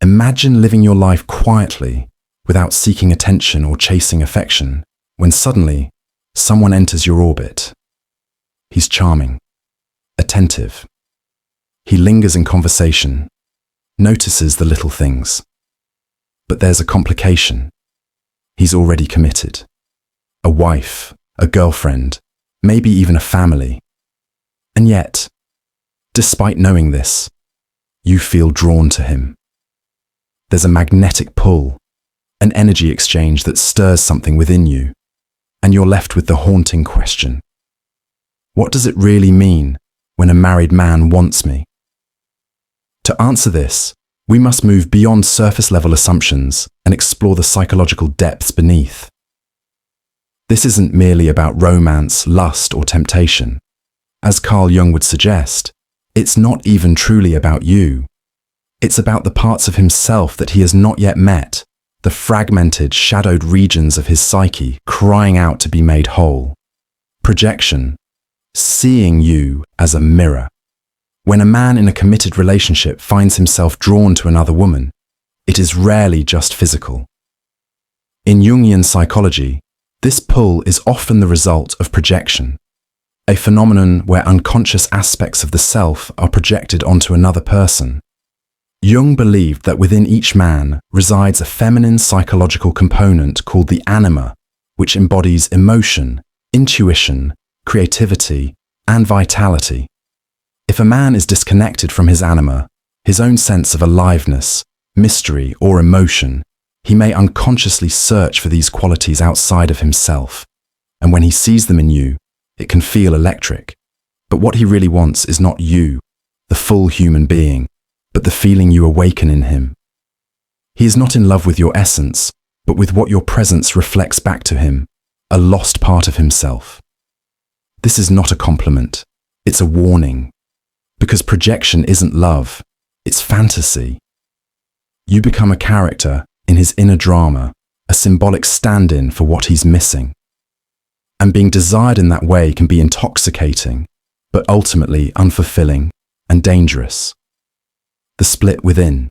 Imagine living your life quietly, without seeking attention or chasing affection, when suddenly, someone enters your orbit. He's charming, attentive. He lingers in conversation, notices the little things. But there's a complication. He's already committed. A wife, a girlfriend, maybe even a family. And yet, despite knowing this, you feel drawn to him. There's a magnetic pull, an energy exchange that stirs something within you, and you're left with the haunting question. What does it really mean when a married man wants me? To answer this, we must move beyond surface-level assumptions and explore the psychological depths beneath. This isn't merely about romance, lust, or temptation. As Carl Jung would suggest, it's not even truly about you. It's about the parts of himself that he has not yet met, the fragmented, shadowed regions of his psyche crying out to be made whole. Projection, seeing you as a mirror. When a man in a committed relationship finds himself drawn to another woman, it is rarely just physical. In Jungian psychology, this pull is often the result of projection, a phenomenon where unconscious aspects of the self are projected onto another person. Jung believed that within each man resides a feminine psychological component called the anima, which embodies emotion, intuition, creativity, and vitality. If a man is disconnected from his anima, his own sense of aliveness, mystery, or emotion, he may unconsciously search for these qualities outside of himself, and when he sees them in you, it can feel electric. But what he really wants is not you, the full human being, but the feeling you awaken in him. He is not in love with your essence, but with what your presence reflects back to him, a lost part of himself. This is not a compliment, it's a warning. Because projection isn't love, it's fantasy. You become a character in his inner drama, a symbolic stand-in for what he's missing. And being desired in that way can be intoxicating, but ultimately unfulfilling and dangerous. The split within.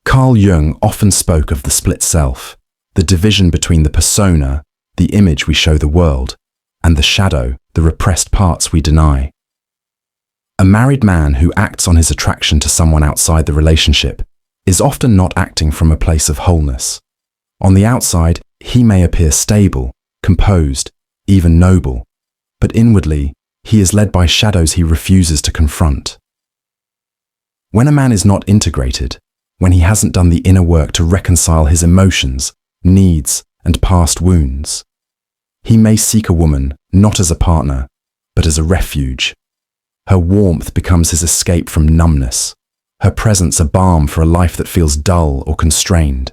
Carl Jung often spoke of the split self, the division between the persona, the image we show the world, and the shadow, the repressed parts we deny. A married man who acts on his attraction to someone outside the relationship is often not acting from a place of wholeness. On the outside, he may appear stable, composed, even noble, but inwardly, he is led by shadows he refuses to confront. When a man is not integrated, when he hasn't done the inner work to reconcile his emotions, needs, and past wounds, he may seek a woman not as a partner, but as a refuge. Her warmth becomes his escape from numbness, her presence a balm for a life that feels dull or constrained.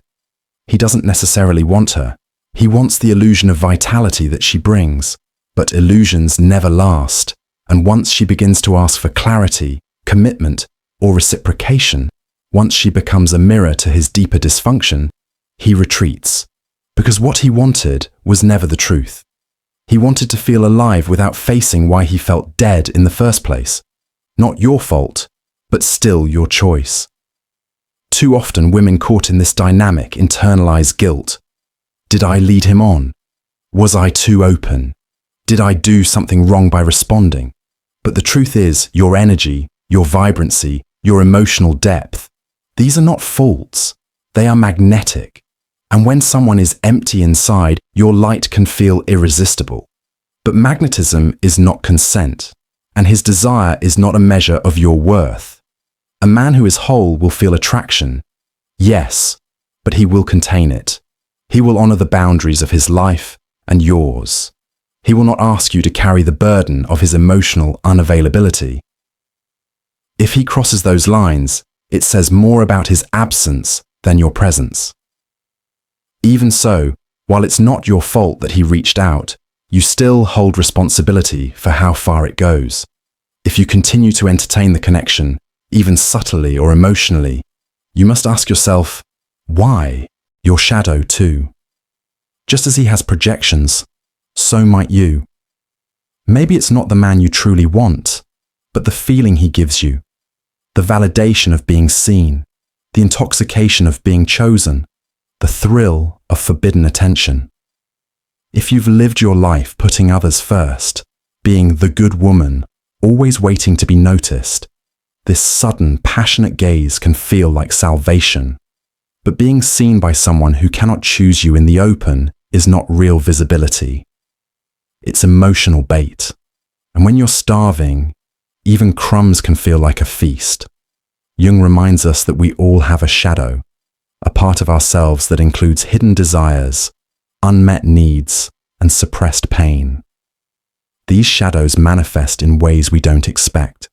He doesn't necessarily want her, he wants the illusion of vitality that she brings, but illusions never last, and once she begins to ask for clarity, commitment, or reciprocation, once she becomes a mirror to his deeper dysfunction, he retreats, because what he wanted was never the truth. He wanted to feel alive without facing why he felt dead in the first place. Not your fault, but still your choice. Too often women caught in this dynamic internalize guilt. Did I lead him on? Was I too open? Did I do something wrong by responding? But the truth is, your energy, your vibrancy, your emotional depth, these are not faults. They are magnetic. And when someone is empty inside, your light can feel irresistible. But magnetism is not consent, and his desire is not a measure of your worth. A man who is whole will feel attraction, yes, but he will contain it. He will honor the boundaries of his life and yours. He will not ask you to carry the burden of his emotional unavailability. If he crosses those lines, it says more about his absence than your presence. Even so, while it's not your fault that he reached out, you still hold responsibility for how far it goes. If you continue to entertain the connection, even subtly or emotionally, you must ask yourself, why? Your shadow too. Just as he has projections, so might you. Maybe it's not the man you truly want, but the feeling he gives you, the validation of being seen, the intoxication of being chosen, the thrill of forbidden attention. If you've lived your life putting others first, being the good woman, always waiting to be noticed, this sudden, passionate gaze can feel like salvation. But being seen by someone who cannot choose you in the open is not real visibility. It's emotional bait. And when you're starving, even crumbs can feel like a feast. Jung reminds us that we all have a shadow, a part of ourselves that includes hidden desires, unmet needs, and suppressed pain. These shadows manifest in ways we don't expect.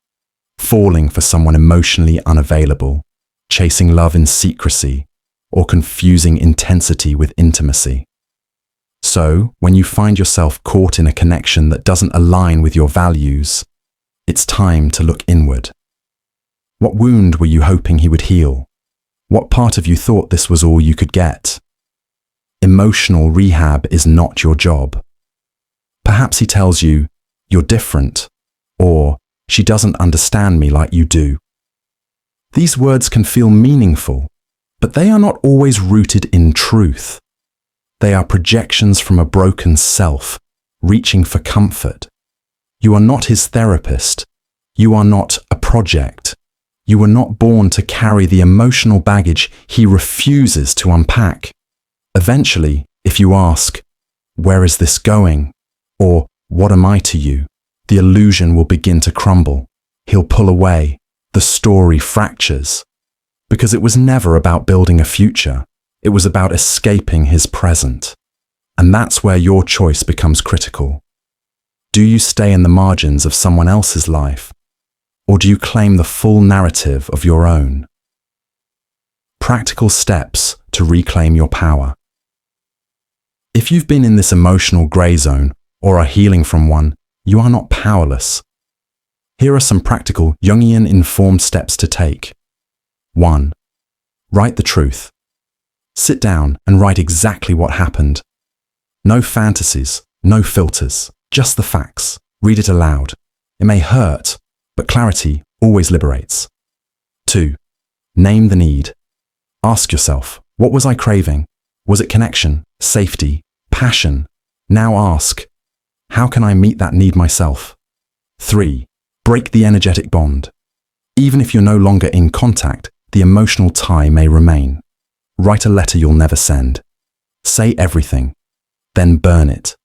Falling for someone emotionally unavailable, chasing love in secrecy, or confusing intensity with intimacy. So, when you find yourself caught in a connection that doesn't align with your values, it's time to look inward. What wound were you hoping he would heal? What part of you thought this was all you could get? Emotional rehab is not your job. Perhaps he tells you, "You're different," or "She doesn't understand me like you do." These words can feel meaningful, but they are not always rooted in truth. They are projections from a broken self, reaching for comfort. You are not his therapist. You are not a project. You were not born to carry the emotional baggage he refuses to unpack. Eventually, if you ask, "Where is this going?" or "What am I to you?" the illusion will begin to crumble. He'll pull away. The story fractures. Because it was never about building a future. It was about escaping his present. And that's where your choice becomes critical. Do you stay in the margins of someone else's life? Or do you claim the full narrative of your own? Practical steps to reclaim your power. If you've been in this emotional grey zone or are healing from one, you are not powerless. Here are some practical Jungian informed steps to take. 1. Write the truth. Sit down and write exactly what happened. No fantasies, no filters, just the facts. Read it aloud. It may hurt, but clarity always liberates. 2. Name the need. Ask yourself, what was I craving? Was it connection, safety, passion? Now ask, how can I meet that need myself? 3. Break the energetic bond. Even if you're no longer in contact, the emotional tie may remain. Write a letter you'll never send. Say everything, then burn it.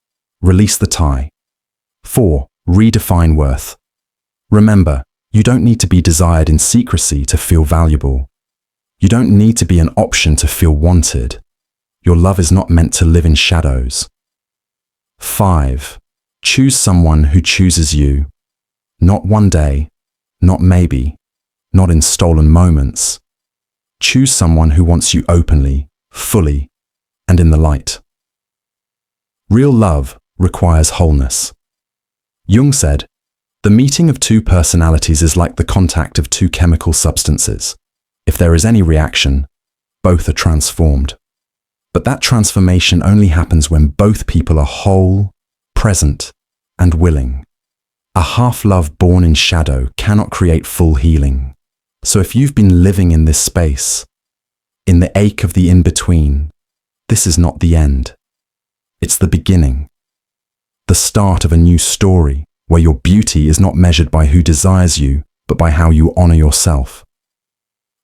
Release the tie. 4. Redefine worth. Remember, you don't need to be desired in secrecy to feel valuable. You don't need to be an option to feel wanted. Your love is not meant to live in shadows. 5. Choose someone who chooses you. Not one day, not maybe, not in stolen moments. Choose someone who wants you openly, fully, and in the light. Real love requires wholeness. Jung said, "The meeting of two personalities is like the contact of two chemical substances. If there is any reaction, both are transformed. But that transformation only happens when both people are whole, present, and willing. A half-love born in shadow cannot create full healing. So if you've been living in this space, in the ache of the in-between, this is not the end. It's the beginning. The start of a new story where your beauty is not measured by who desires you, but by how you honor yourself.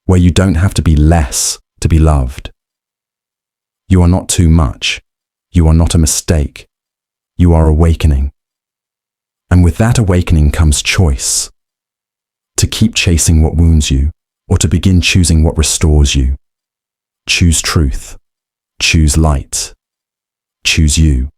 Where you don't have to be less to be loved. You are not too much. You are not a mistake. You are awakening. And with that awakening comes choice. To keep chasing what wounds you, or to begin choosing what restores you. Choose truth. Choose light. Choose you.